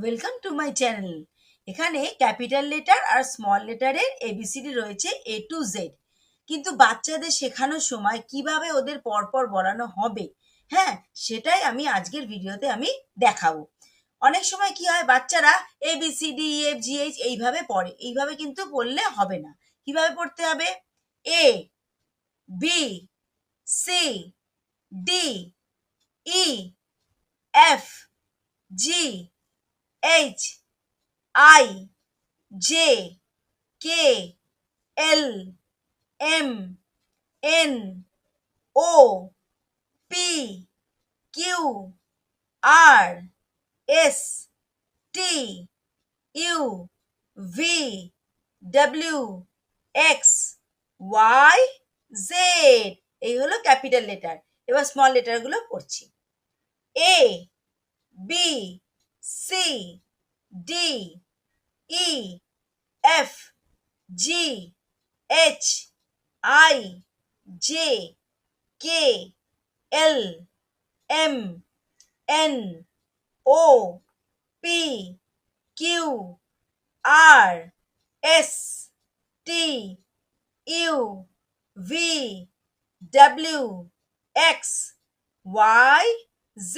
Welcome to my channel. এখানে capital letter আর small লেটারের ABCD রয়েছে A to Z, কিন্তু বাচ্চাদের শেখানোর সময় কিভাবে ওদের পরপর বলানো হবে, হ্যাঁ, সেটাই আমি আজকের ভিডিওতে আমি দেখাবো। অনেক সময় কি হয়, বাচ্চারা ABCDEFGH এইভাবে পড়ে, এইভাবে কিন্তু পড়লে হবে না। কিভাবে পড়তে হবে? A B C D E F G H I J K L M N O P Q R S T U V W X Y Z। এই হলো ক্যাপিটাল লেটার। এবার স্মল লেটারগুলো পড়ছি। A B C D E F G H I J K L M N O P Q R S T U V W X Y Z।